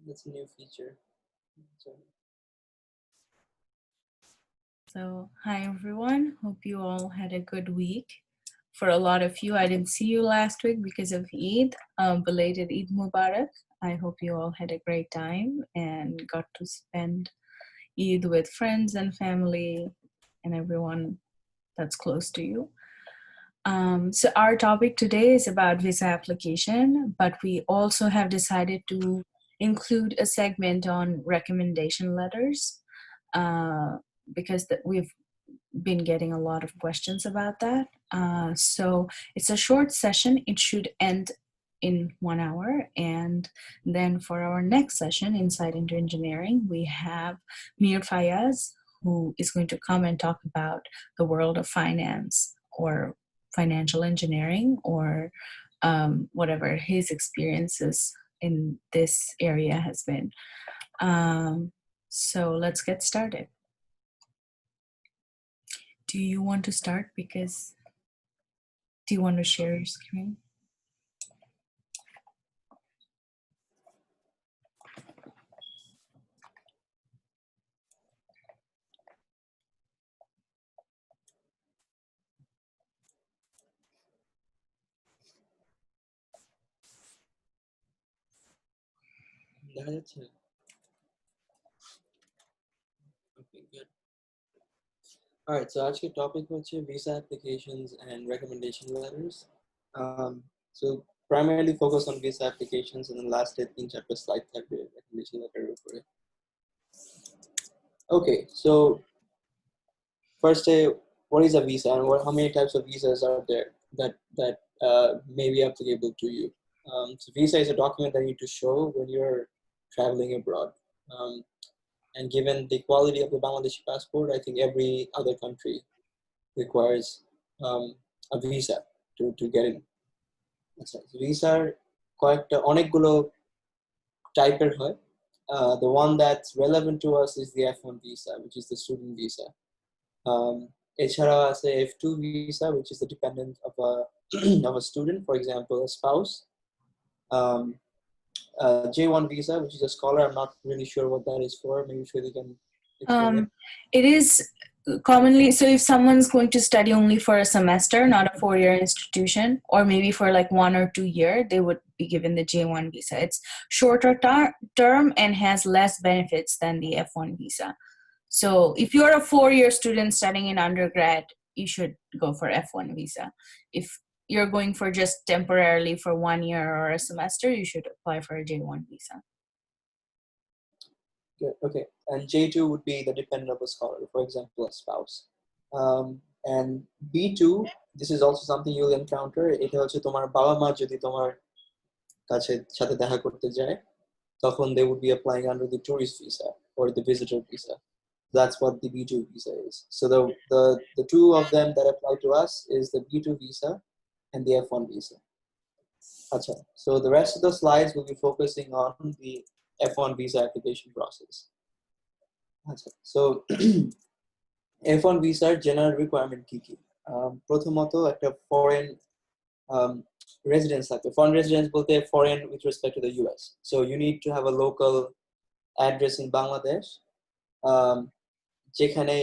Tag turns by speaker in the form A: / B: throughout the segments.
A: That's a new feature.
B: So, hi everyone. Hope you all had a good week. For a lot of you, I didn't see you last week because of Eid. Belated Eid Mubarak. I hope you all had a great time and got to spend Eid with friends and family and everyone that's close to you. So, our topic today is about visa application, but we also have decided to include a segment on recommendation letters because we've been getting a lot of questions about that. So it's a short session. It should end in 1 hour. And then for our next session, Insight into Engineering, we have Mir Fayaz, who is going to come and talk about the world of finance or financial engineering or whatever his experiences in this area has been. So let's get started. Do you want to start? Because do you want to share your screen?
A: Okay, good. Alright, so আজকের topic হচ্ছে visa applications and recommendation letters. So primarily focus on visa applications and then last 3-4 slide থাকবে recommendation letter উপরে. Okay, so first, what is a visa and how many types of visas are there that may be applicable to you? So visa is a document that you need to show when you're traveling abroad. And given the quality of the Bangladeshi passport, I think every other country requires a visa to get in. Visa কয়েকটা অনেকগুলো টাইপের হয়. The one that's relevant to us is the F1 visa, which is the student visa. এছাড়াও আছে F2 visa, which is the dependent of a student, for example, a spouse. J1 visa, which is a scholar. I'm not really sure what that is for. Maybe Shweta can explain it.
B: It is commonly, so if someone's going to study only for a semester, not a 4-year institution, or maybe for like 1 or 2 year, they would be given the J1 visa. It's shorter term and has less benefits than the F1 visa. So if you're a 4-year student studying in undergrad, you should go for F1 visa. If you're going for just temporarily for 1 year or a semester, you should apply for a J1 visa.
A: Good. Okay. And J2 would be the dependent of a scholar, for example, a spouse. And B2, this is also something you'll encounter. এটা হচ্ছে তোমার বাবা মা যদি তোমার কাছে সাথে দেখা করতে যায়, তখন they would be applying under the tourist visa or the visitor visa. That's what the B2 visa is. So the two of them that apply to us is the B2 visa and the F1 visa. Achha. So the rest of the slides will be focusing on the F1 visa application process. Achha. So F1 visa general requirement কি কি? প্রথমত একটা foreign residence থাকবে. Foreign residence বলতে foreign with respect to the US. So you need to have a local address in Bangladesh. যেখানে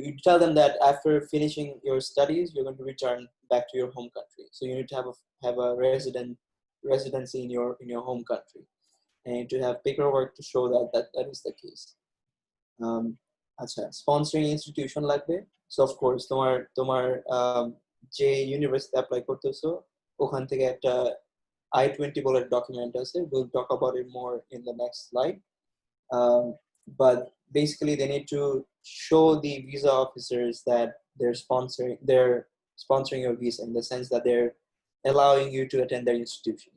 A: you tell them that after finishing your studies, you're going to return back to your home country. So you need to have a residency in your home country, and to have paperwork to show that is the case. Sponsoring institution লাগবে. So of course তোমার যে university apply করতেছো ওখান থেকে একটা I-20 বলে document আছে. We'll talk about it more in the next slide. But basically they need to show the visa officers that they're sponsoring your visa, in the sense that they're allowing you to attend their institution.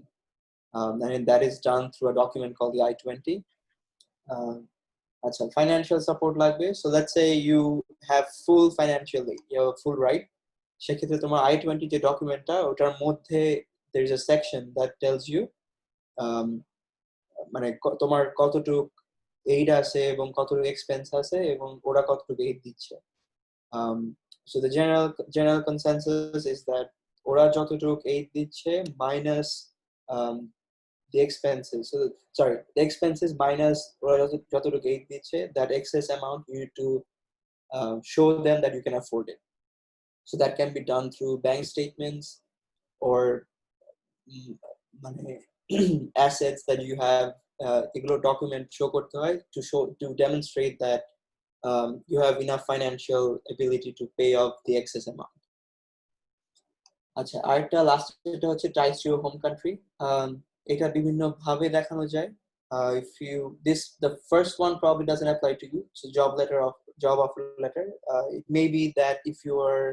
A: And that is done through a document called the I-20. Financial support লাগবে. So let's say you have full financially, you have full right. সেক্ষেত্রে তোমার I-20 যে ডকুমেন্টটা ওটার মধ্যে there is a section that tells you মানে তোমার কতটুক aid আছে এবং কতটুকু expense আছে এবং ওরা কতটুকু aid দিচ্ছে. So the general consensus is that ওরা যতটুকু aid দিচ্ছে minus the expenses. So sorry, the expenses minus যতটুকু aid দিচ্ছে, that excess amount you need to show them that you can afford it. So that can be done through bank statements or মানে assets that you have. এগুলো document show করতে হয় to demonstrate that you have enough financial ability to pay off the excess amount. আচ্ছা, আরেকটা last যেটা হচ্ছে ties to your home country. এটা বিভিন্ন ভাবে দেখানো যায়. If you the first one probably doesn't apply to you. So job offer letter. It may be that if you are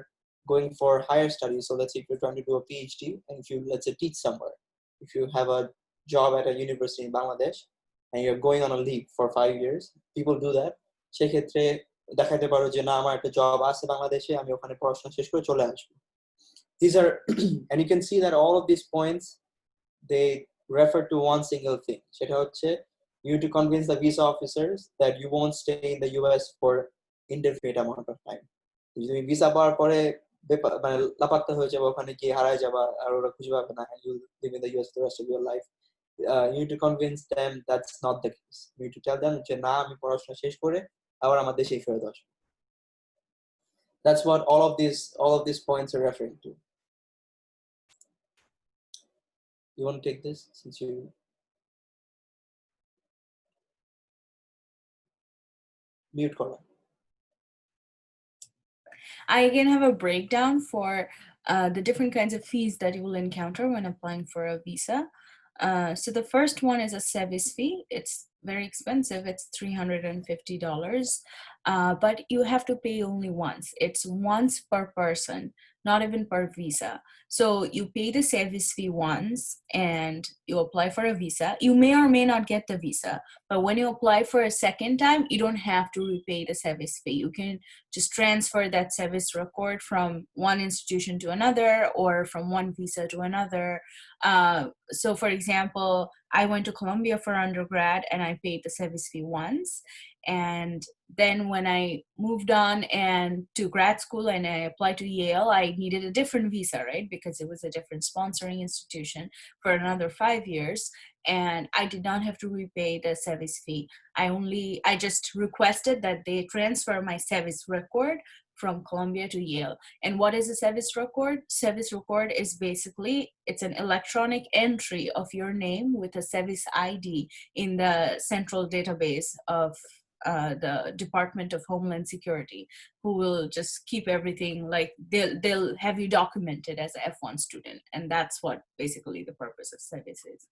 A: going for higher studies, so let's say if you're trying to do a PhD and if you let's say teach somewhere, if you have a job at a university in Bangladesh and you're going on a leave for 5 years, people do that. সেক্ষেত্রে দেখাতে পারো যে না আমার একটা job আছে বাংলাদেশে, আমি ওখানে পড়াশোনা শেষ করে চলে আসবো. These are and you can see that all of these points they refer to one single thing. সেটা হচ্ছে you need to convince the visa officers that you won't stay in the US for indefinite amount of time. যদি তুমি visa পাওয়ার পরে মানে লাপাত্তা হয়ে যাবে, ওখানে গিয়ে হারায় যাবা আর ওরা খুঁজে পাবে না, and you live in the US the rest of your life. You need to convince them that's not the case. You need to tell them যে না আমি পড়াশোনা শেষ করে আবার আমার দেশেই ফেরত আসবো. That's what all of these points are referring to. You want to take this since you mute Cora?
B: I again have a breakdown for the different kinds of fees that you will encounter when applying for a visa. So the first one is a service fee. It's very expensive. It's $350, but you have to pay only once. It's once per person, not even per visa. So you pay the service fee once and you apply for a visa. You may or may not get the visa, but when you apply for a second time, you don't have to repay the service fee. You can just transfer that service record from one institution to another or from one visa to another. So for example, I went to Columbia for undergrad and I paid the service fee once. And then when I moved on and to grad school and I applied to Yale, I needed a different visa, right? Because it was a different sponsoring institution for another 5 years. And I did not have to repay the service fee. I just requested that they transfer my service record from Columbia to Yale. And what is a service record? Service record is basically, it's an electronic entry of your name with a service ID in the central database of the Department of Homeland Security, who will just keep everything, like they'll have you documented as a F1 student. And that's what basically the purpose of service is.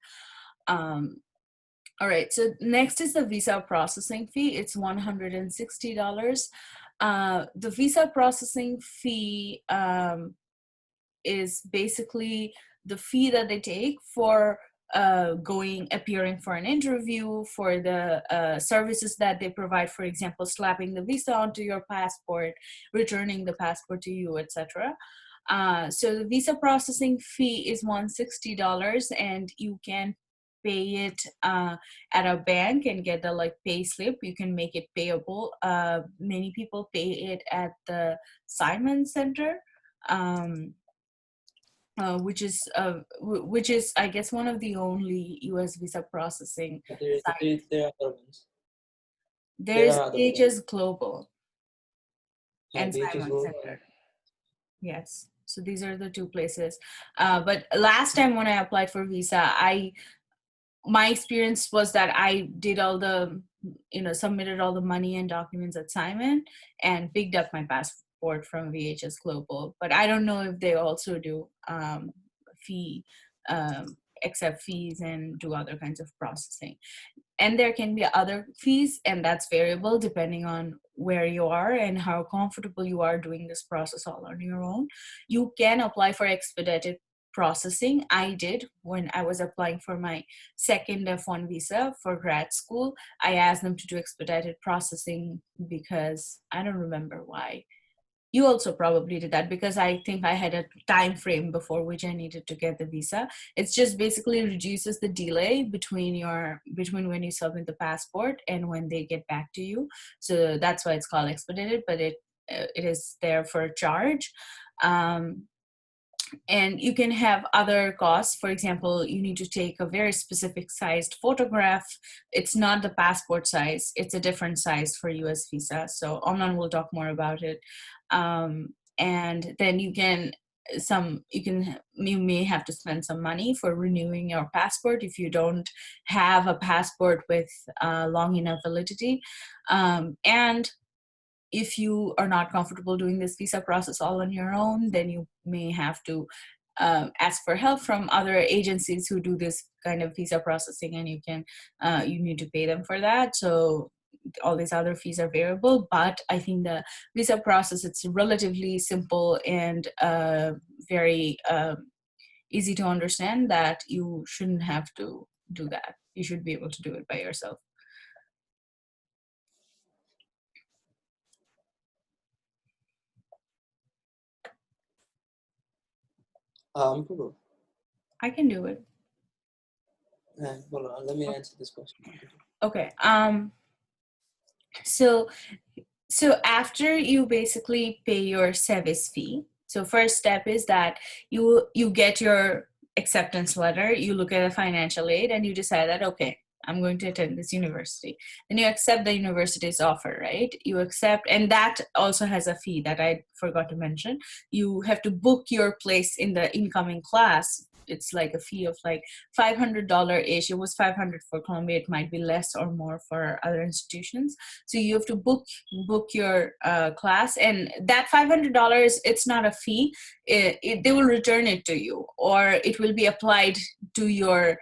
B: All right, so next is the visa processing fee. It's $160. The visa processing fee is basically the fee that they take for appearing for an interview, for the services that they provide, for example, slapping the visa onto your passport, returning the passport to you, etc. So the visa processing fee is $160, and you can pay it at a bank and get the pay slip. You can make it payable. Many people pay it at the Simon Center, which is I guess one of the only US visa processing sites.
A: There are other ones.
B: There's DHS Global and
A: DHS
B: Simon
A: Global.
B: Center. Yes, so these are the two places. But last time when I applied for visa, my experience was that I did all the, submitted all the money and documents at Simon and picked up my passport from VHS Global. But I don't know if they also do accept fees and do other kinds of processing. And there can be other fees, and that's variable depending on where you are and how comfortable you are doing this process all on your own. You can apply for expedited processing. I did when I was applying for my second F1 visa for grad school. I asked them to do expedited processing because I don't remember why. You also probably did that because I think I had a time frame before which I needed to get the visa. It's just basically reduces the delay between when you submit the passport and when they get back to you. So that's why it's called expedited, but it is there for a charge. And you can have other costs. For example, you need to take a very specific sized photograph. It's not the passport size, it's a different size for US visa. So Omnan will talk more about it. And then you may have to spend some money for renewing your passport if you don't have a passport with long enough validity. And if you are not comfortable doing this visa process all on your own, then you may have to ask for help from other agencies who do this kind of visa processing, and you need to pay them for that. So all these other fees are variable, but I think the visa process, it's relatively simple and very easy to understand, that you shouldn't have to do that. You should be able to do it by yourself.
A: Google.
B: I can do it.
A: Hold on, let me answer this question.
B: Okay. So after you basically pay your service fee, so first step is that you get your acceptance letter, you look at a financial aid, and you decide that, okay, I'm going to attend this university. Then you accept the university's offer, right? You accept, and that also has a fee that I forgot to mention. You have to book your place in the incoming class. It's like a fee of like $500-ish. It was 500 for Columbia. It might be less or more for other institutions. So you have to book your class, and that $500, it's not a fee. They will return it to you, or it will be applied to your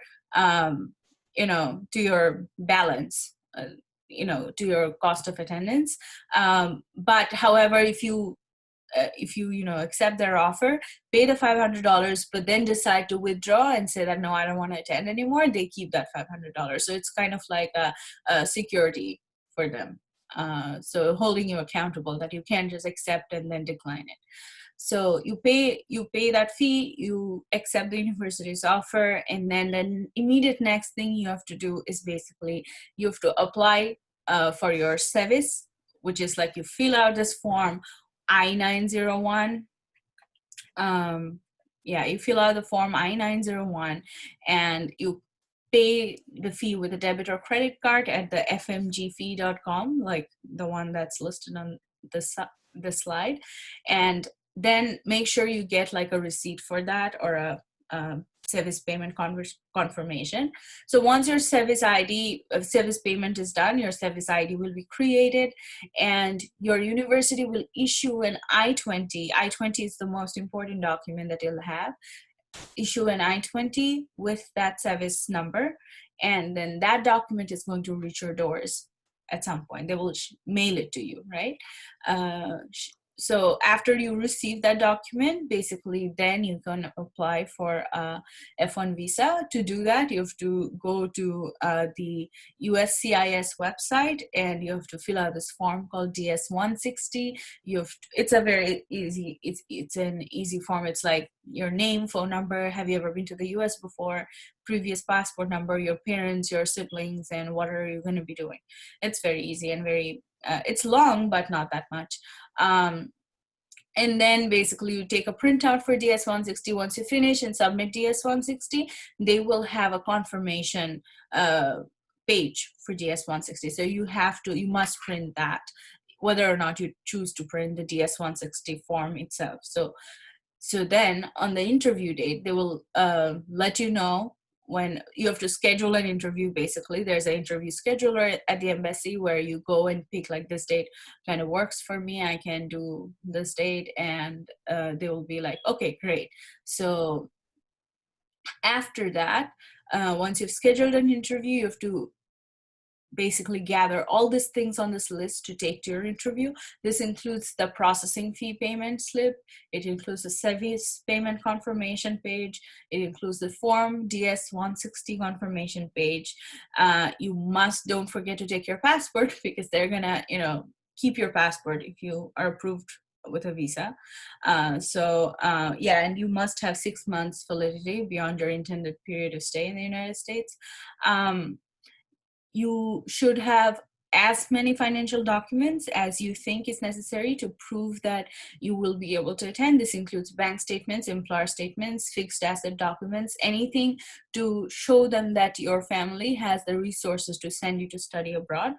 B: to your balance, to your cost of attendance. But however, if you accept their offer, pay the $500, but then decide to withdraw and say that, no, I don't want to attend anymore, they keep that $500. So it's kind of like a security for them. So holding you accountable, that you can't just accept and then decline it. So you pay that fee, you accept the university's offer, and then the immediate next thing you have to do is basically you have to apply for your service, which is like you fill out this form I-901. You fill out the form I-901, and you pay the fee with a debit or credit card at the fmgfee.com, like the one that's listed on the slide. And then make sure you get like a receipt for that, or a service payment confirmation. So once your service payment is done, your service ID will be created, and your university will issue an I-20. I-20 is the most important document that you'll have. Issue an I-20 with that service number, and then that document is going to reach your doors at some point. They will mail it to you, right? So after you receive that document, basically then you can apply for a F1 visa. To do that, you have to go to the USCIS website, and you have to fill out this form called DS-160. It's a very easy, it's an easy form. It's like your name, phone number, have you ever been to the US before, previous passport number, your parents, your siblings, and what are you going to be doing. It's very easy and very it's long, but not that much. And then basically you take a printout for DS-160. Once you finish and submit DS-160, they will have a confirmation page for DS-160. So you must print that, whether or not you choose to print the DS-160 form itself. So then on the interview date, they will let you know when you have to schedule an interview. Basically, there's an interview scheduler at the embassy where you go and pick, like, this date kind of works for me, I can do this date, and they will be like, okay, great. So after that, once you've scheduled an interview, you have to basically gather all these things on this list to take to your interview. This includes the processing fee payment slip. It includes the service payment confirmation page. It includes the form DS-160 confirmation page. Don't forget to take your passport, because they're gonna, keep your passport if you are approved with a visa. And you must have 6 months validity beyond your intended period of stay in the United States. You should have as many financial documents as you think is necessary to prove that you will be able to attend. This includes bank statements, employer statements, fixed asset documents, anything to show them that your family has the resources to send you to study abroad.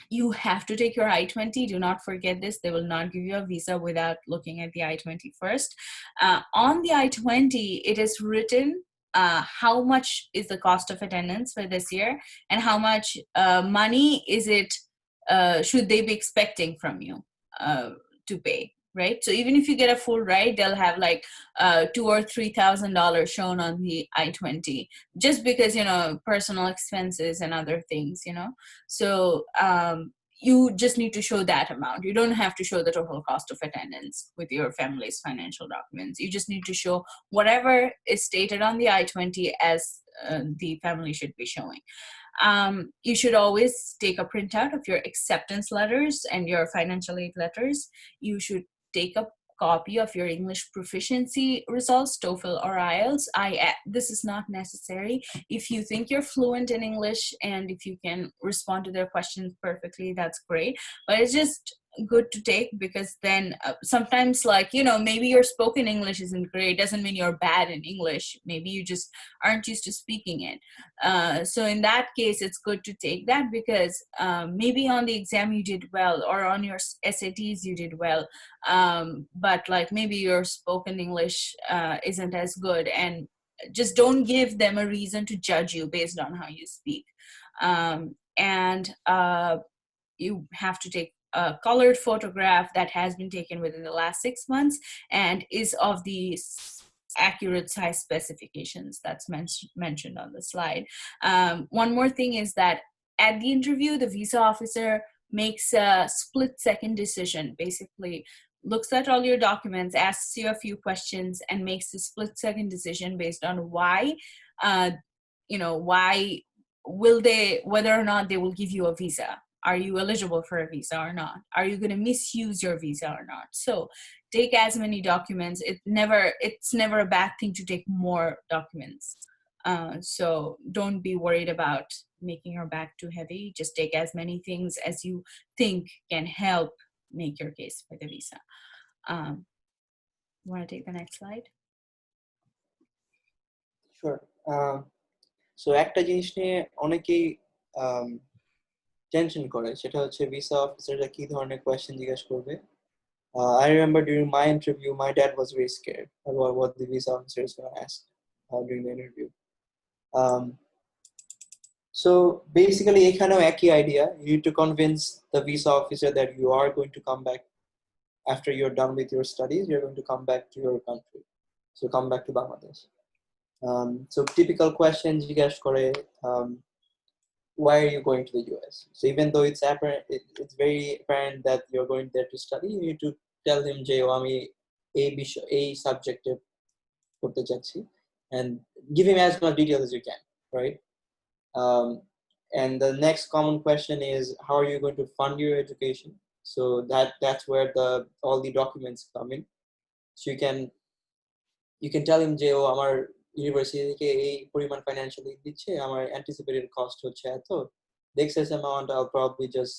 B: You have to take your I-20. Do not forget this. They will not give you a visa without looking at the I-20 first. On the I-20, it is written how much is the cost of attendance for this year, and how much money is it should they be expecting from you to pay, right? So even if you get a full ride, they'll have like $2,000 or $3,000 shown on the I-20, just because, you know, personal expenses and other things, you know. So you just need to show that amount. You don't have to show the total cost of attendance with your family's financial documents. You just need to show whatever is stated on the I-20 as the family should be showing. You should always take a printout of your acceptance letters and your financial aid letters. You should take a copy of your English proficiency results, TOEFL or IELTS. This is not necessary. If you think you're fluent in English and if you can respond to their questions perfectly, that's great. But it's just good to take, because then sometimes, like, you know, maybe your spoken English isn't great. Doesn't mean you're bad in English. Maybe you just aren't used to speaking it. So in that case, it's good to take that, because maybe on the exam you did well, or on your SATs you did well, but like maybe your spoken English isn't as good, and just don't give them a reason to judge you based on how you speak. And you have to take a colored photograph that has been taken within the last 6 months and is of the accurate size specifications that's mentioned on the slide. One more thing is that at the interview, the visa officer makes a split-second decision. Basically, looks at all your documents, asks you a few questions, and makes a split-second decision based on why, why whether or not they will give you a visa. Are you eligible for a visa or not? Are you going to misuse your visa or not? So take as many documents. It's never a bad thing to take more documents. So don't be worried about making your bag too heavy. Just take as many things as you think can help make your case for the visa. Want to take the next slide?
A: Sure. So একটা জিনিস নিয়ে অনেকেই tension করে, সেটা হচ্ছে visa অফিসাররা কি ধরনের কোয়েশ্চেন জিজ্ঞেস করবে। I remember during my interview, my dad was very scared about what the visa officer is going to ask during the interview. So basically, এখানেও একই idea. You need to convince the visa officer that you are going to come back after you're done with your studies. You're going to come back to your country. So come back to Bangladesh. So typical questions জিজ্ঞেস করে, why are you going to the US? So even though it's apparent, it's very apparent that you're going there to study, you need to tell him যে আমি এই সাবজেক্টে করতে যাচ্ছি, and give him as much detail as you can, right? And the next common question is, how are you going to fund your education? So that's where all the documents come in. So you can tell him যে আমার university থেকে এই পরিমাণ financial add দিচ্ছে, আমার anticipated cost হচ্ছে এত, the excess amount I'll probably just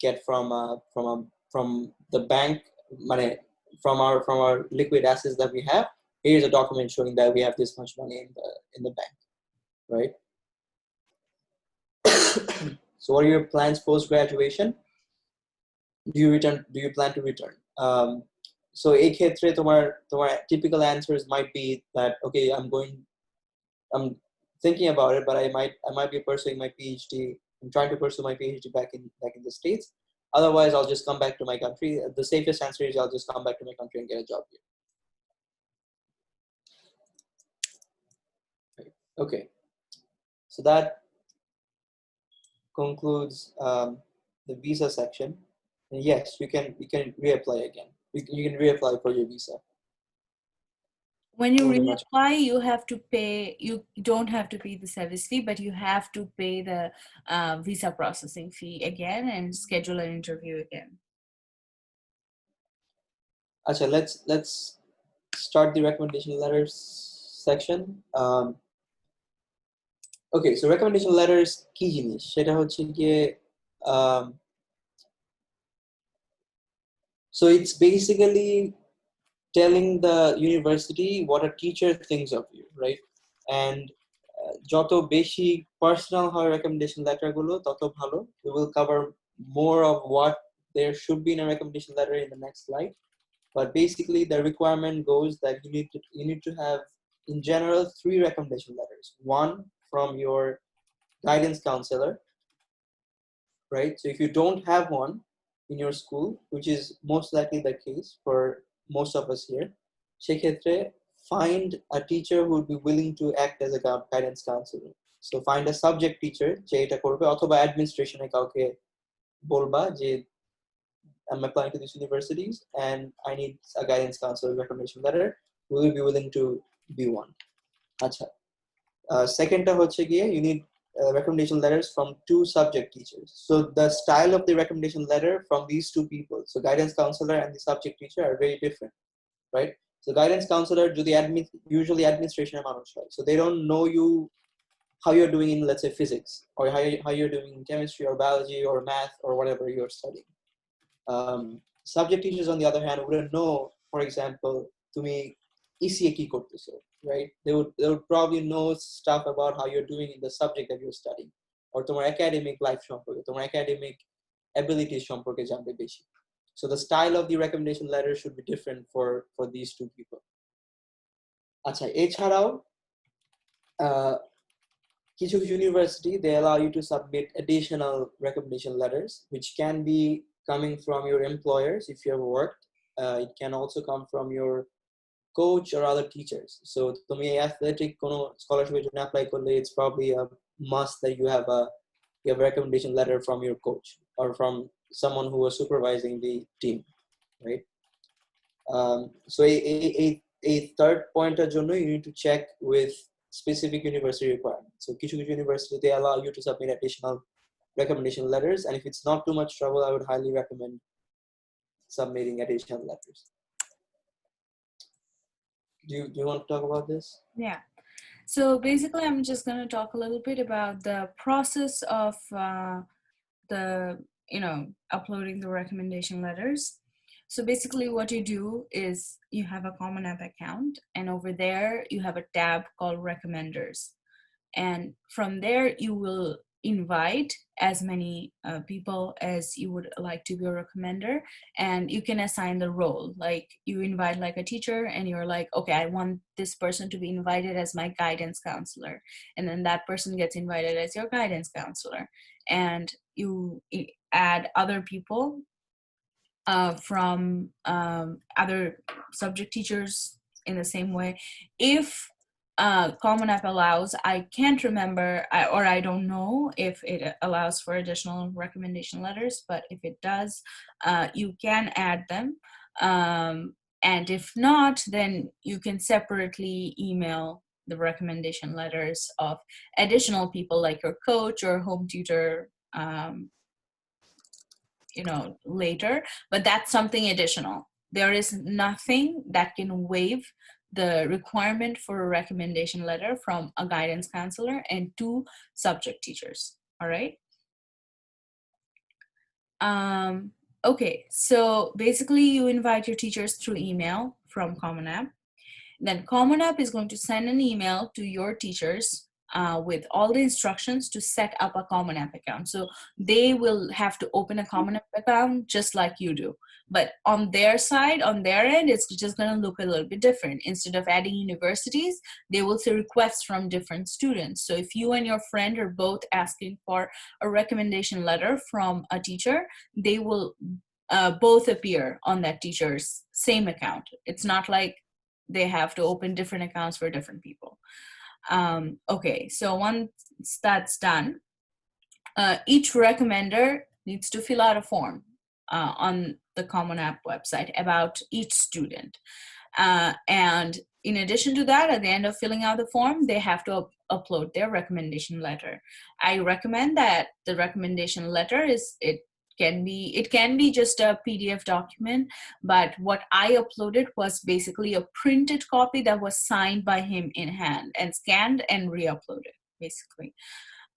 A: get from the bank, from our liquid assets that we have. Here's a document showing that we have this much money in the bank, right? So what are your plans post graduation? Do you plan to return? So এই ক্ষেত্রে তোমার typical answers might be that, okay, I'm thinking about it, but I might be pursuing my PhD. I'm trying to pursue my PhD back in the States. Otherwise, I'll just come back to my country. The safest answer is I'll just come back to my country and get a job here. Okay, so that concludes the visa section. And yes, you can reapply again. You can reapply for your visa.
B: When you reapply, you have to pay. You don't have to pay the service fee, but you have to pay the visa processing fee again and schedule an interview again.
A: Acha, let's start the recommendation letters section. Okay, so recommendation letters কি জিনিস সেটা হচ্ছে গিয়ে um, so it's basically telling the university what a teacher thinks of you, right? And যত বেশি personal হয় recommendation letter গুলো তত ভালো. We will cover more of what there should be in a recommendation letter in the next slide. But basically, the requirement goes that you need to have, in general, 3 recommendation letters. One from your guidance counselor, right? So if you don't have one in your school, which is most likely the case for most of us here, সেক্ষেত্রে find a teacher who would be willing to act as a guidance counselor. So find a subject teacher যে এটা করবে, অথবা administration এ কাউকে বলবা যে I'm applying to these universities and I need a guidance counselor recommendation letter. Will you be willing to be one? আচ্ছা, secondটা হচ্ছে গিয়ে you need recommendation letters from 2 subject teachers. So the style of the recommendation letter from these 2 people, so guidance counselor and the subject teacher, are very different, right? So guidance counselor যদি usually administration এর মানুষ হয়, so they don't know you how you're doing in, let's say, physics, or how you're doing in chemistry or biology or math or whatever you're studying. Subject teachers, on the other hand, wouldn't know, for example, তুমি ECA কি করতেছো, right? They would probably know stuff about how you're doing in the subject that you're studying, or তোমার academic life সম্পর্কে, তোমার academic abilities সম্পর্কে জানবে বেশি. So the style of the recommendation letter should be different for these 2 people. আচ্ছা, এছাড়াও কিছু university, they allow you to submit additional recommendation letters, which can be coming from your employers if you have worked. It can also come from your coach or other teachers. So তুমি athletic কোনো scholarship এর জন্য apply করলে, it's probably a must that you have a recommendation letter from your coach or from someone who was supervising the team, right? So a third point এর জন্য you need to check with specific university requirements. So কিছু university, they allow you to submit additional recommendation letters, and if it's not too much trouble, I would highly recommend submitting additional letters. Do you want to talk about this?
B: Yeah. So basically, I'm just going to talk a little bit about the process of the uploading the recommendation letters. So basically, what you do is you have a Common App account, and over there you have a tab called Recommenders, and from there you will invite as many people as you would like to be a recommender, and you can assign the role. Like you invite like a teacher and you're like, okay, I want this person to be invited as my guidance counselor, and then that person gets invited as your guidance counselor, and you add other people from other subject teachers in the same way. If Common App allows, I can't remember, or I don't know if it allows for additional recommendation letters, but if it does, you can add them. And if not, then you can separately email the recommendation letters of additional people like your coach or home tutor later, but that's something additional. There is nothing that can waive the requirement for a recommendation letter from a guidance counselor and 2 subject teachers. All right. Okay, so basically you invite your teachers through email from Common App. Then Common App is going to send an email to your teachers with all the instructions to set up a Common App account. So they will have to open a Common App account just like you do. But on their side, on their end, it's just going to look a little bit different. Instead of adding universities, they will see requests from different students. So if you and your friend are both asking for a recommendation letter from a teacher, they will both appear on that teacher's same account. It's not like they have to open different accounts for different people. Okay, so once that's done, each recommender needs to fill out a form on the Common App website about each student. And in addition to that, at the end of filling out the form, they have to upload their recommendation letter. I recommend that the recommendation letter it can be just a PDF document, but what I uploaded was basically a printed copy that was signed by him in hand and scanned and re-uploaded. basically.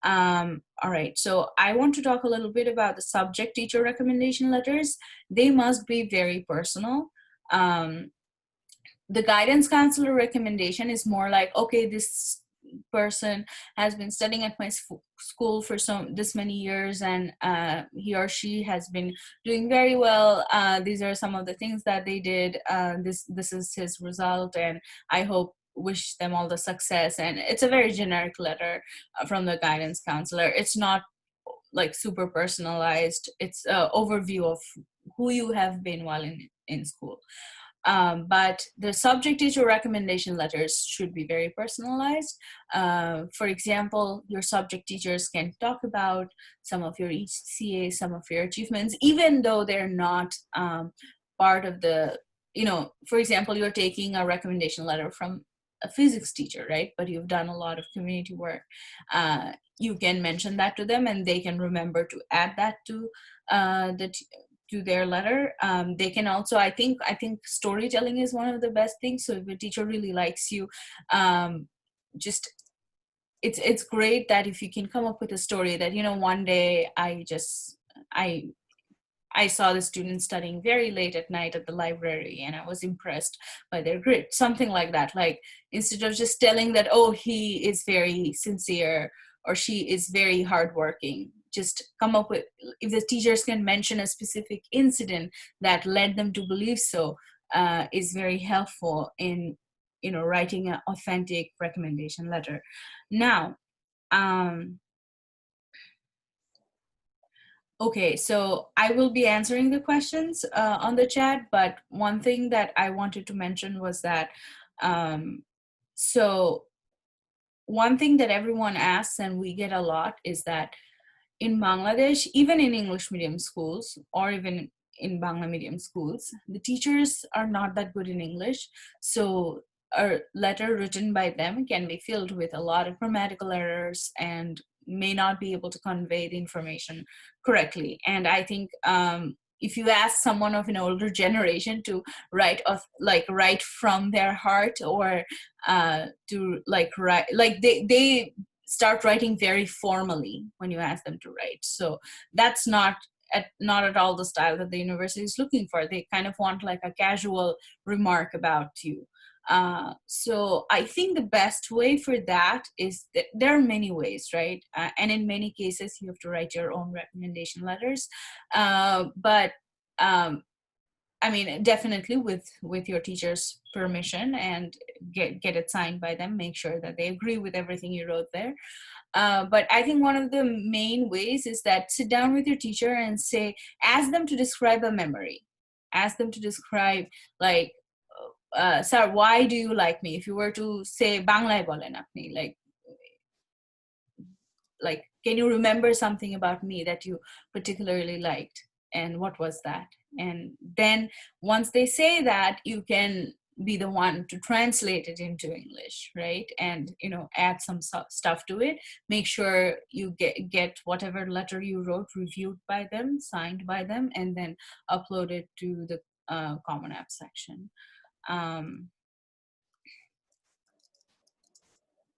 B: All right, so I want to talk a little bit about the subject teacher recommendation letters. They must be very personal. The guidance counselor recommendation is more like, okay, this person has been studying at my school for this many years, and he or she has been doing very well. These are some of the things that they did. This is his result, and I wish them all the success. And it's a very generic letter from the guidance counselor. It's not like super personalized. It's an overview of who you have been while in school. But the subject teacher recommendation letters should be very personalized. For example, your subject teachers can talk about some of your ECA, some of your achievements, even though they're not part of the, for example, you're taking a recommendation letter from a physics teacher, right? But you've done a lot of community work. You can mention that to them, and they can remember to add that to to their letter. They can also, I think storytelling is one of the best things. So if a teacher really likes you, it's great that if you can come up with a story that, one day I saw the students studying very late at night at the library, and I was impressed by their grit, something like that. Like, instead of just telling that, oh, he is very sincere or she is very hardworking, just come up with, if the teachers can mention a specific incident that led them to believe so, is very helpful in, writing an authentic recommendation letter. Now, okay, so I will be answering the questions on the chat, but one thing that I wanted to mention was that, so one thing that everyone asks, and we get a lot, is that in Bangladesh, even in English medium schools, or even in Bangla medium schools, the teachers are not that good in English. So a letter written by them can be filled with a lot of grammatical errors and may not be able to convey the information correctly. And I think if you ask someone of an older generation to write from their heart, or to write, they start writing very formally when you ask them to write. So that's not at all the style that the university is looking for. They kind of want like a casual remark about you. So I think the best way for that is that there are many ways, right? And in many cases, you have to write your own recommendation letters. But I mean, definitely with your teacher's permission, and get it signed by them. Make sure that they agree with everything you wrote there. But I think one of the main ways is that sit down with your teacher and ask them to describe a memory. Ask them to describe, like, sir, why do you like me? If you were to say, Banglay bolen apni, like, can you remember something about me that you particularly liked? And what was that? And then once they say that, you can be the one to translate it into English, right? And, add some stuff to it. Make sure you get whatever letter you wrote reviewed by them, signed by them, and then upload it to the Common App section.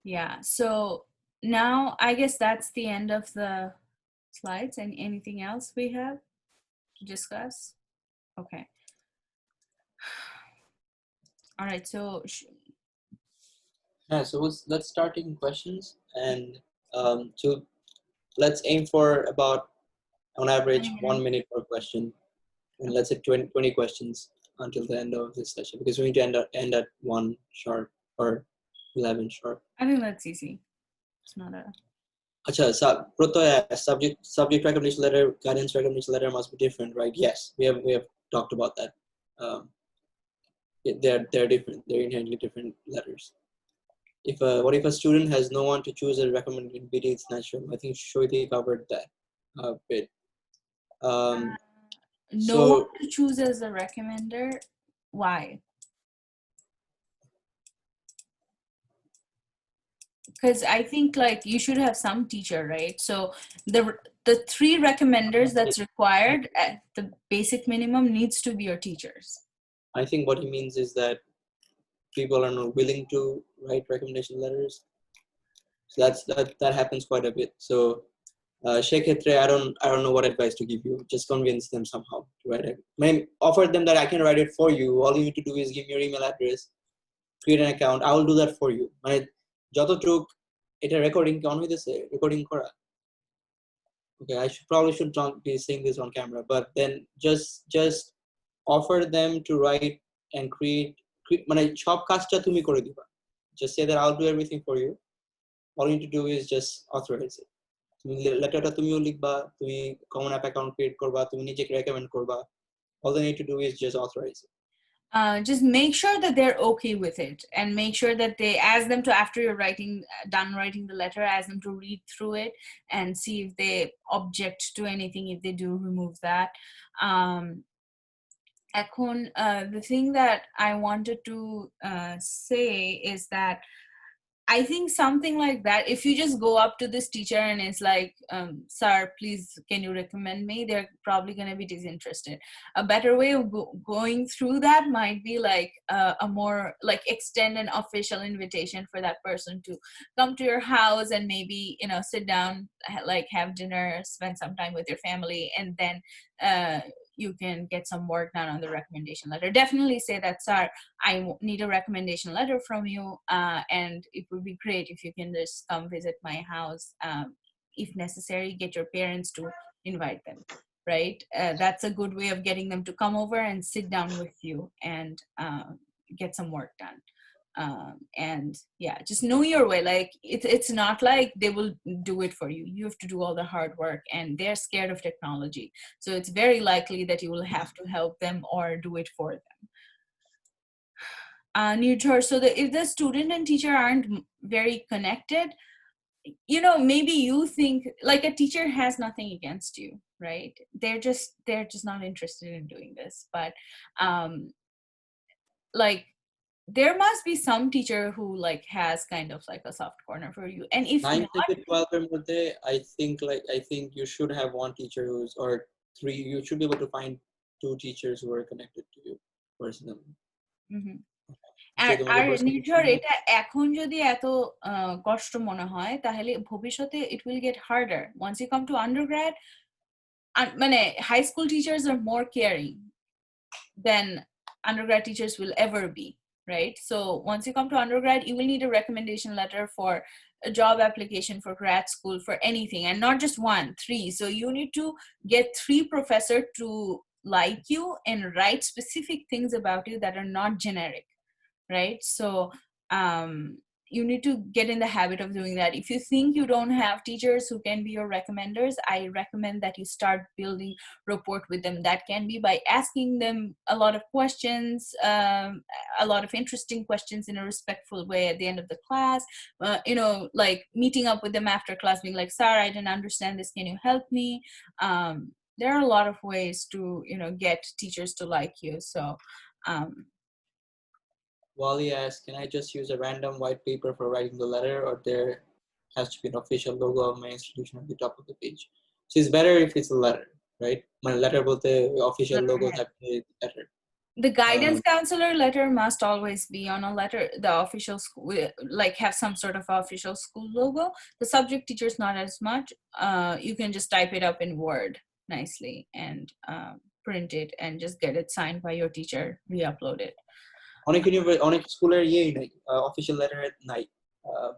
B: Yeah, so now I guess that's the end of the slides. And anything else we have to discuss? Okay. All right, so
A: Yeah, so let's start taking questions, and so let's aim for about, on average, 1 minute per question, and let's say 20 questions until the end of this session, because we need to end at 1 sharp or 11 sharp.
B: I think that's easy. It's not a...
A: Acha, subject recommendation letter, guidance recommendation letter must be different, right? Yes, we have talked about that. They're different. They're inherently different letters. What if a student has no one to choose a recommended BD? It's natural. I think Shruti covered that a bit.
B: No one to choose as a recommender. Why? Because I think, like, you should have some teacher, right? So the 3 recommenders that's required at the basic minimum needs to be your teachers.
A: I think what he means is that people are not willing to write recommendation letters. So that happens quite a bit. So সেক্ষেত্রে I don't know what advice to give you. Just convince them somehow to write it. Maybe offer them that I can write it for you. All you need to do is give me your email address, create an account. I will do that for you. মানে যতটুক এটা recording কি on হইতেছে recording করা okay I should not be saying this on camera but then just offer them to write and create মানে সব কাজটা তুমি করে দিবা just say that I'll do everything for you all you need to do is just authorize it তুমি লেটারটা তুমিও লিখবা তুমি কমন অ্যাপ অ্যাকাউন্ট ক্রিয়েট করবা তুমি নিজেকে রেকমেন্ড করবা all they need to do is just authorize it
B: just make sure that they're okay with it and make sure that they ask them to, after you're done writing the letter, ask them to read through it and see if they object to anything. If they do, remove that. The thing that I wanted to say is that I think something like that, if you just go up to this teacher and it's like, sir, please, can you recommend me? They're probably going to be disinterested. A better way of going through that might be like a more like extend an official invitation for that person to come to your house and maybe, sit down, like have dinner, spend some time with your family, and then you can get some work done on the recommendation letter. Definitely say that, sir, I need a recommendation letter from you, and it would be great if you can just come visit my house. If necessary, get your parents to invite them, right? That's a good way of getting them to come over and sit down with you and get some work done. And yeah, just know your way. Like it's not like they will do it for you. You have to do all the hard work, and they're scared of technology, so it's very likely that you will have to help them or do it for them. Neutral, so that if the student and teacher aren't very connected, maybe you think like a teacher has nothing against you, right? They're just not interested in doing this, but like there must be some teacher who like has kind of like a soft corner for you. And if
A: 9
B: not,
A: to 12 এর মধ্যে I think you should have one teacher who's or three. You should be able to find two teachers who are connected to you personally.
B: আর নির্ঝর এটা এখন যদি এত কষ্ট মনে হয় তাহলে ভবিষ্যতে it will get harder once you come to undergrad. মানে high school teachers are more caring than undergrad teachers will ever be, right? So once you come to undergrad, you will need a recommendation letter for a job application, for grad school, for anything, and not just 1, 3. So you need to get 3 professors to like you and write specific things about you that are not generic, right? So you need to get in the habit of doing that. If you think you don't have teachers who can be your recommenders, I recommend that you start building rapport with them. That can be by asking them a lot of questions, a lot of interesting questions in a respectful way at the end of the class, like meeting up with them after class being like, sir, I didn't understand this, can you help me? There are a lot of ways to get teachers to like you. So
A: Wally asks, can I just use a random white paper for writing the letter, or there has to be an official logo of my institution at the top of the page? So it's better if it's a letter, right? My letter bolte official logo better.
B: The guidance counselor letter must always be on a letter. The official school, like have some sort of official school logo. The subject teachers not as much. You can just type it up in Word nicely and print it and just get it signed by your teacher, re-upload it.
A: অনেক স্কুলের ইয়েই নাই official letter নাই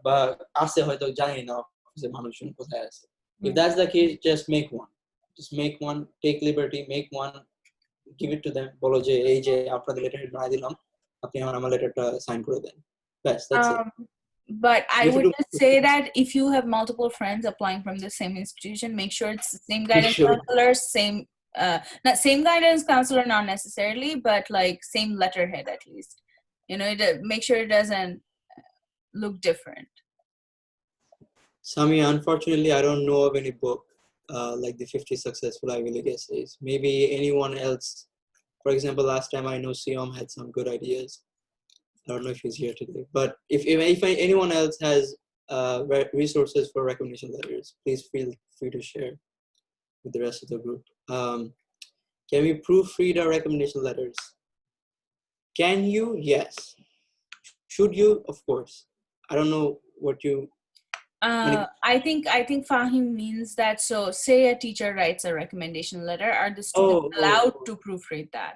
A: বা আছে হয়তো জানি না অফিসের মানুষজন কোথায় আছে if that's the case just make one take liberty make one give it to them বলো যে এই যে আপনাদের লেটার বানাই দিলাম আপনি আমার লেটারটা সাইন করে দেন best that's it.
B: But I would just say that if you have multiple friends applying from the same institution, make sure it's the same guidance counselor, not same guidance counselor, not necessarily, but like same letterhead at least. Make sure it doesn't look different.
A: Sami, unfortunately, I don't know of any book like the 50 Successful Ivy League Essays. Maybe anyone else. For example, last time I know Siom had some good ideas. I don't know if he's here today, but if anyone else has resources for recommendation letters, please feel free to share with the rest of the group. Can we proofread our recommendation letters? Can you? Yes. Should you? Of course. I don't know what you
B: I think Fahim means that, so say a teacher writes a recommendation letter, are the students
A: Oh,
B: allowed
A: oh,
B: to proofread that?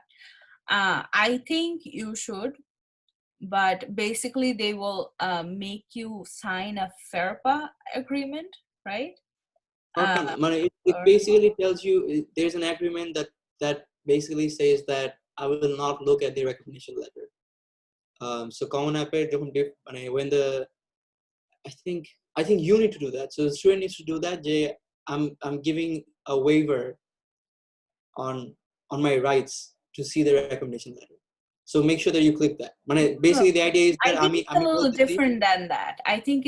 B: I think you should, but basically they will make you sign a FERPA agreement, right?
A: it
B: Or
A: basically tells you there's an agreement that basically says that I will not look at the recommendation letter. So common app when the I think you need to do that. So the student needs to do that. I'm giving a waiver on my rights to see the recommendation letter. So make sure that you click that.
B: no,
A: Basically, the idea is
B: I
A: that
B: think it's a
A: I'm able
B: little
A: to see.
B: different than that. I think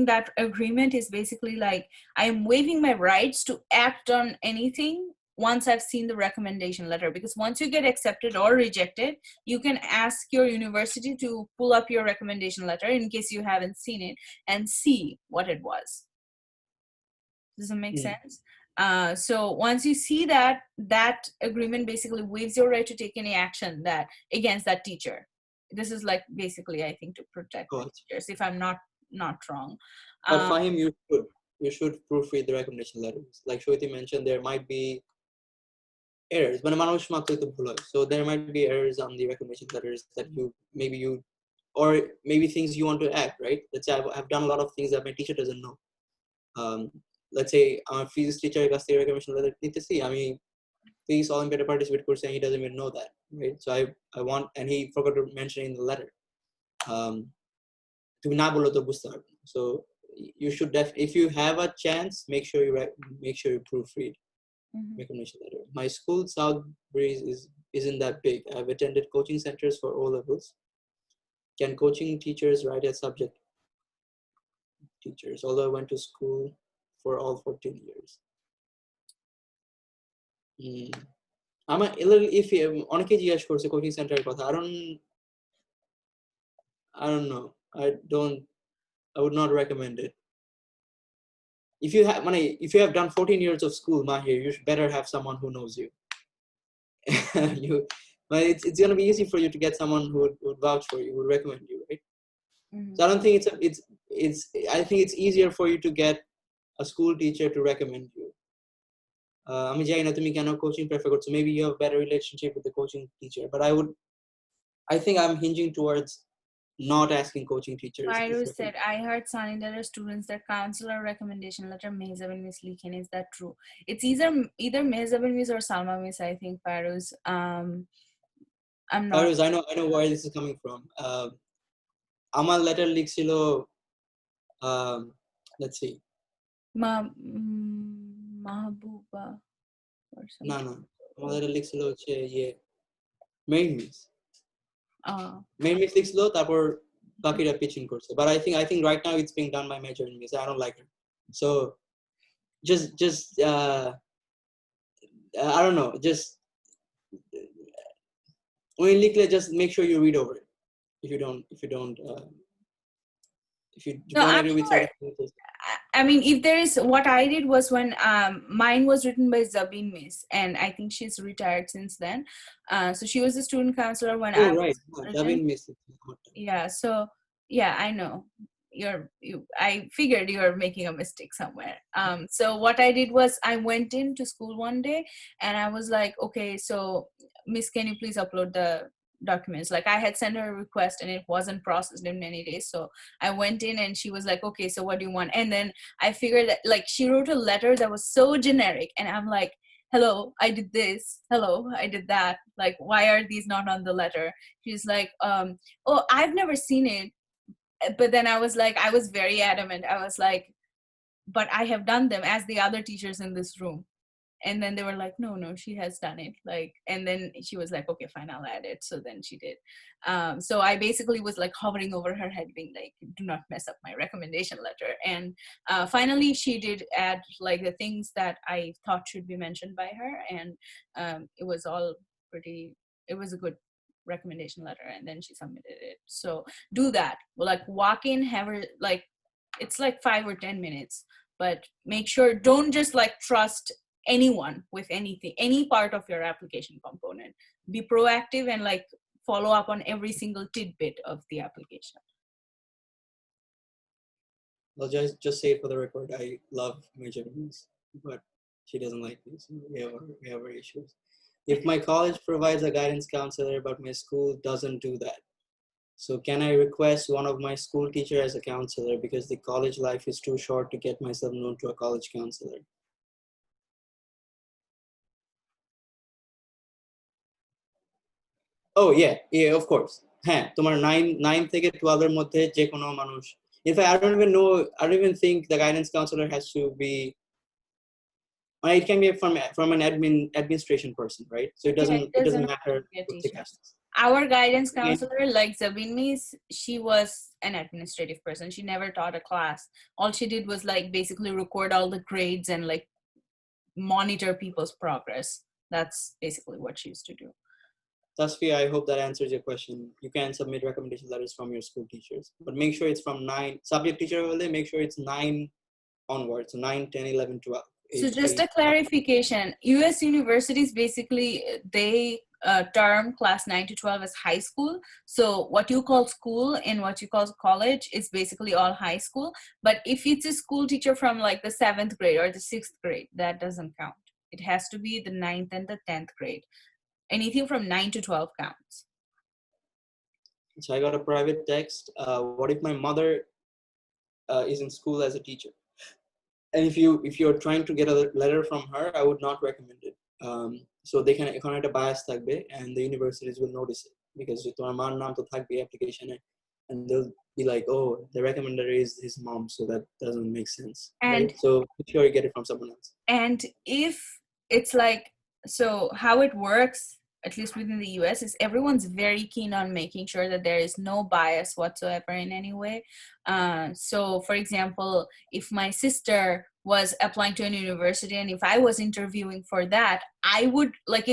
B: that agreement is basically like, I am waiving my rights to act on anything once I've seen the recommendation letter, because once you get accepted or rejected, you can ask your university to pull up your recommendation letter in case you haven't seen it and see what it was. Does it make sense? So once you see that, that agreement basically waives your right to take any action that against that teacher. This is like basically, I think, to protect the teachers, if I'm not wrong.
A: But Fahim, you should proofread the recommendation letters. Like Shweti mentioned, there might be errors. So there might be errors on the recommendation letters that you or maybe things you want to add, right? Let's say I've done a lot of things that my teacher doesn't know. Let's say our physics teacher got the recommendation letter. I mean, please all better participate course, and he doesn't even know that, right? So I want, and he forgot to mention in the letter. তুমি না বললে তো বুঝতে পারবে না. So you should if you have a chance, make sure you proofread recommendation letter. My school, South Breeze, isn't that big. I've attended coaching centers for O levels. Can coaching teachers write as subject teachers? Although I went to school for all 14 years. আমার a little iffy. অনেকে জিজ্ঞেস করছে coaching সেন্টারের কথা. I don't know. I would not recommend it. If you have done 14 years of school, Mahir, you should better have someone who knows you. It's going to be easy for you to get someone who would vouch for you, who would recommend you, right? So I don't think I think it's easier for you to get a school teacher to recommend you. আমি জানি না তুমি কেন coaching prefer করছো. Maybe you have a better relationship with the coaching teacher, but I think I'm hinging towards not asking coaching teachers.
B: Pyro said, I heard Sunny that students that counselor recommendation letter Mehzabin Miss Likhen. Is that true? It's either Mehzabin Miss or Salma Miss, I think, Pyro's. I'm not.
A: Pyro's, I know where this is coming from. আমার letter লিখছিল, let's see.
B: Mahbuba or something.
A: না আমার letter লিখছিল হচ্ছে main miss. Main miss লিখছিল, তারপর বাকিরা pitching করছে. But I think right now it's being done by major miss. I don't like her. So just I don't know, just when you lickle, just make sure you read over it. If you don't agree with something,
B: I mean, if there is, what I did was when mine was written by Zabin Miss, and I think she's retired since then. So she was a student counselor when I was
A: Zabin Miss.
B: Yeah, so yeah, I know I figured you were making a mistake somewhere. So what I did was I went into school one day and I was like, okay, so Miss, can you please upload the documents? Like, I had sent her a request and it wasn't processed in many days. So I went in and she was like, okay, so what do you want? And then I figured that, like, she wrote a letter that was so generic, and I'm like, hello, I did this, hello, I did that, like, why are these not on the letter? She's like, oh, I've never seen it. But then I was very adamant. I was like, but I have done them, as the other teachers in this room. And then they were like, no, she has done it. Like, and then she was like, okay, fine, I'll add it. So then she did. So I basically was like hovering over her head, being like, do not mess up my recommendation letter. And finally she did add like the things that I thought should be mentioned by her. And it was all it was a good recommendation letter, and then she submitted it. So do that. Like, walk in, have her, like, it's like 5 or 10 minutes, but make sure, don't just like trust anyone with anything, any part of your application component. Be proactive and like follow up on every single tidbit of the application.
A: I'll just say it for the record. I love my Japanese, but she doesn't like me, so we have our issues. If my college provides a guidance counselor, but my school doesn't do that, so can I request one of my school teacher as a counselor because the college life is too short to get myself known to a college counselor? Oh yeah, of course. হ্যাঁ, তোমার 9 থেকে 12 এর মধ্যে যে কোনো মানুষ. In fact, I don't even think the guidance counselor has to be. It can be from an administration person, right? So
B: Yeah,
A: it doesn't matter
B: be a
A: what the
B: teacher.
A: cast is.
B: Our guidance
A: Okay.
B: counselor, like Zabin Miss, she was an administrative person. She never taught a class. All she did was like basically record all the grades and like monitor people's progress. That's basically what she used to do.
A: Tasfi, I hope that answers your question. You can submit recommendation letters from your school teachers, but make sure it's from 9 subject teacher only. Make sure it's 9 onwards, so 9, 10, 11, 12.
B: So just a clarification, US universities basically, they term class 9 to 12 as high school. So what you call school and what you call college is basically all high school. But if it's a school teacher from like the 7th grade or the 6th grade, that doesn't count. It has to be the 9th and the 10th grade. Anything from 9 to 12 counts.
A: So I got a private text. What if my mother is in school as a teacher? And if you're trying to get a letter from her, I would not recommend it. So they can economic bias থাকবে, and the universities will notice it because তোমার মার নাম তো থাকবে application A, and they'll be like, oh, the recommender is his mom, so that doesn't make sense.
B: And
A: right? So make sure you get it from someone else.
B: And if it's like, so how it works, at least within the US, is everyone's very keen on making sure that there is no bias whatsoever in any way. So for example, if my sister was applying to an university and if I was interviewing for that, I would like,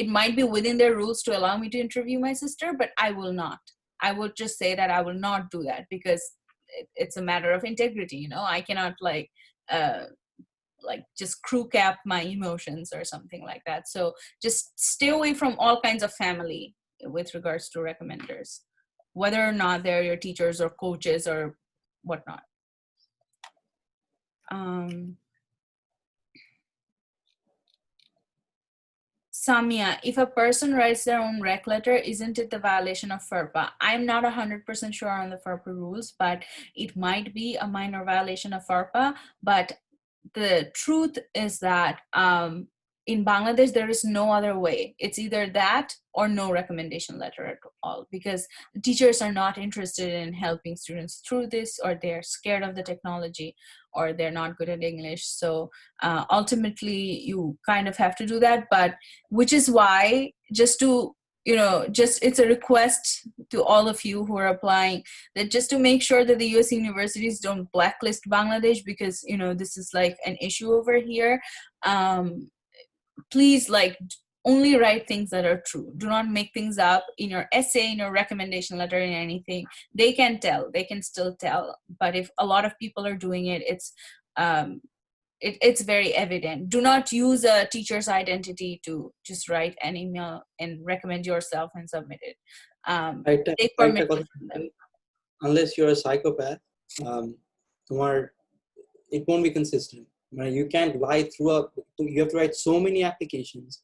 B: it might be within their rules to allow me to interview my sister, but I will not. I would just say that I will not do that because it's a matter of integrity, you know. I cannot like just crew cap my emotions or something like that. So just stay away from all kinds of family with regards to recommenders, whether or not they're your teachers or coaches or whatnot. Samia, if a person writes their own rec letter, isn't it the violation of FERPA? I'm not 100% sure on the FERPA rules, but it might be a minor violation of FERPA. But the truth is that in Bangladesh, there is no other way. It's either that or no recommendation letter at all, because teachers are not interested in helping students through this, or they're scared of the technology, or they're not good at English. So ultimately, you kind of have to do that. But which is why, just to, you know, just it's a request to all of you who are applying, that just to make sure that the US universities don't blacklist Bangladesh, because, you know, this is like an issue over here. Please, like, only write things that are true. Do not make things up in your essay, in your recommendation letter, in anything. They can tell, they can still tell. But if a lot of people are doing it, it's very evident. Do not use a teacher's identity to just write an email and recommend yourself and submit it. Take permission from them.
A: Unless you're a psychopath, it won't be consistent. You can't lie throughout. You have to write so many applications.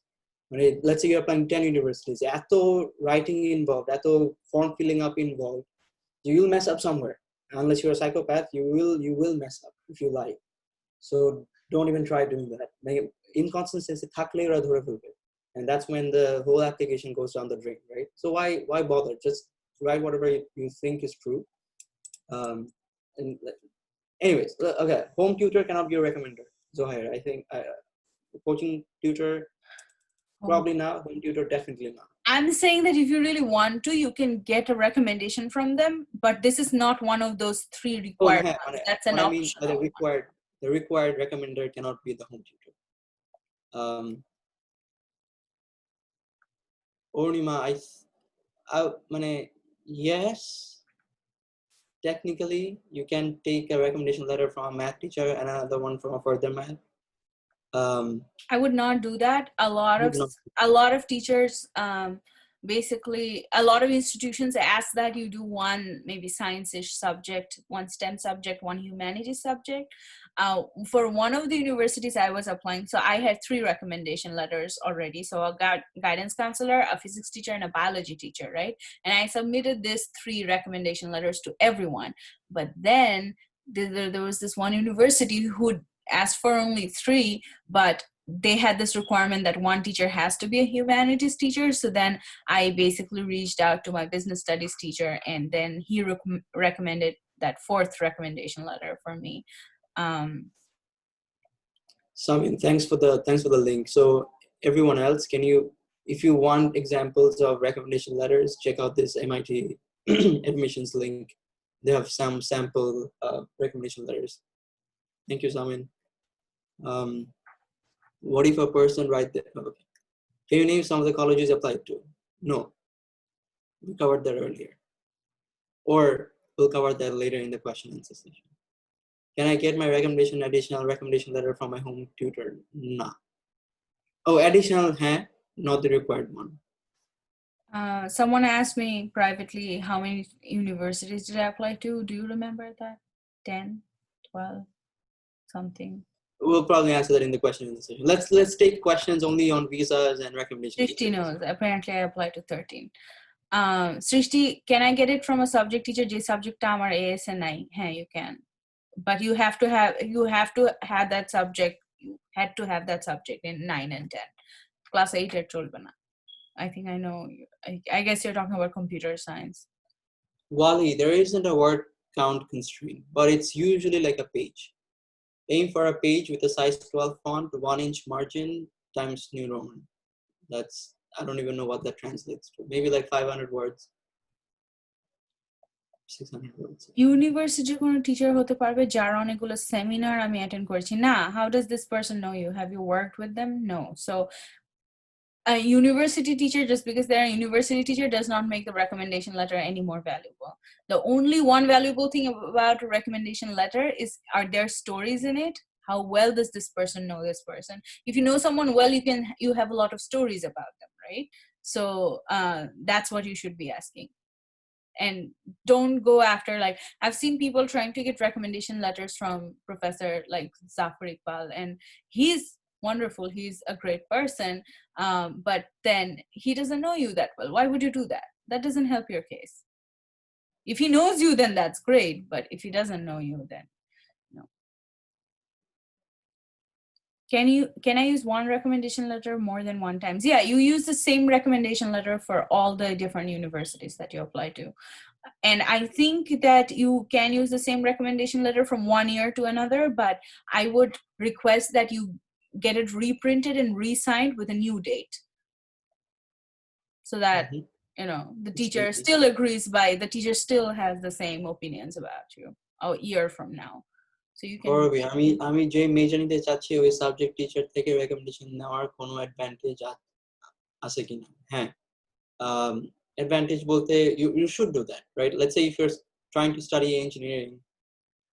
A: Let's say you're applying 10 universities. Ato writing involved, ato form filling up involved. You will mess up somewhere. Unless you're a psychopath, you will mess up if you lie. So don't even try doing that. Inconsistency থাকলে ওরা ধরে ফেলবে, and that's when the whole application goes down the drain, right? So why bother? Just write whatever you think is true. And anyways, okay, home tutor cannot be a recommender. Zohair, I think coaching tutor probably not, home tutor definitely not.
B: I'm saying that if you really want to, you can get a recommendation from them, but this is not one of those 3 required ones. That's an optional.
A: The required recommender cannot be the home tutor. Ornima, yes, technically you can take a recommendation letter from a math teacher and another one from a further math.
B: I would not do that. A lot of teachers basically a lot of institutions ask that you do one maybe science-ish subject, one STEM subject, one humanities subject. For one of the universities I was applying, so I had 3 recommendation letters already. So a guidance counselor, a physics teacher, and a biology teacher, right? And I submitted these 3 recommendation letters to everyone. But then there was this one university who asked for only 3, but they had this requirement that one teacher has to be a humanities teacher. So then I basically reached out to my business studies teacher, and then he recommended that 4th recommendation letter for me.
A: Samin, thanks for the link. So everyone else, if you want examples of recommendation letters, check out this MIT admissions link. They have some sample recommendation letters. Thank you, Samin. What if a person write that? Okay. Can you name some of the colleges applied to? No, we covered that earlier. Or we'll cover that later in the question and answer session. Can I get my additional recommendation letter from my home tutor? No. Oh, additional, not the required one.
B: Someone asked me privately how many universities did I apply to. Do you remember that? 10, 12, something.
A: We'll probably answer that in the question and answer session. Let's take questions only on visas and recommendations.
B: 50 knows. Apparently I applied to 13. Srishti, can I get it from a subject teacher? J subject or ASNI? Hey, you can. But you have to have that subject. You had to have that subject in 9 and 10. Class 8 at Cholbana. I think I know. I guess you're talking about computer science.
A: Wally, there isn't a word count constraint, but it's usually like a page. Aim for a page with a size 12 font, 1-inch margin times New Roman. I don't even know what that translates to. Maybe like 500 words. 600 words.
B: University কোনো teacher হতে পারবে যার অনেকগুলো seminar আমি attend করেছি না? How does this person know you? Have you worked with them? No. So a university teacher, just because they're a university teacher, does not make the recommendation letter any more valuable. The only one valuable thing about a recommendation letter is, are there stories in it? How well does this person know this person? If you know someone well, you have a lot of stories about them, right? So that's what you should be asking. And don't go after, like, I've seen people trying to get recommendation letters from Professor like Zafar Iqbal, and he's wonderful, he's a great person, but then he doesn't know you that well. Why would you do that? That doesn't help your case. If he knows you, then that's great, but if he doesn't know you, then no. Can I use one recommendation letter more than one times? Yeah, you use the same recommendation letter for all the different universities that you apply to. And I think that you can use the same recommendation letter from one year to another, but I would request that you get it reprinted and re-signed with a new date, so that the teacher still agrees the teacher still has the same opinions about you a year from now. So you can
A: আমি যে major নিতে চাচ্ছি ওই subject teacher থেকে recommendation নেওয়ার কোনো advantage আছে কিনা? হ্যাঁ, advantage bolte, you should do that, right? Let's say if you're trying to study engineering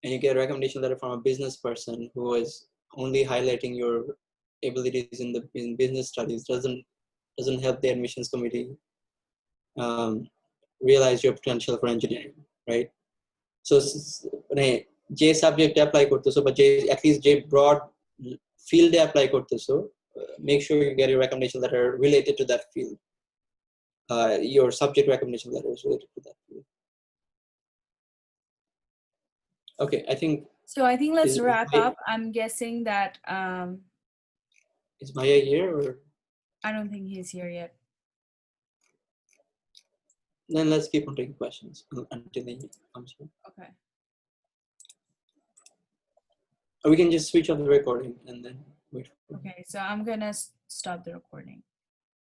A: and you get a recommendation letter from a business person who is only highlighting your abilities in business studies, doesn't help the admissions committee realize your potential for engineering, right? So যে সাবজেক্টে apply করতেছো বা যে at least যে broad field apply করতেছো, make sure you get your recommendation letter related to that field. Your subject recommendation letter is related to that field. Okay, I think
B: let's wrap up. I'm guessing that
A: is Maya here, or
B: I don't think he's here yet.
A: Then let's keep on taking questions until he comes here.
B: Okay.
A: Or we can just switch on the recording and then wait.
B: Okay, so I'm gonna stop the recording.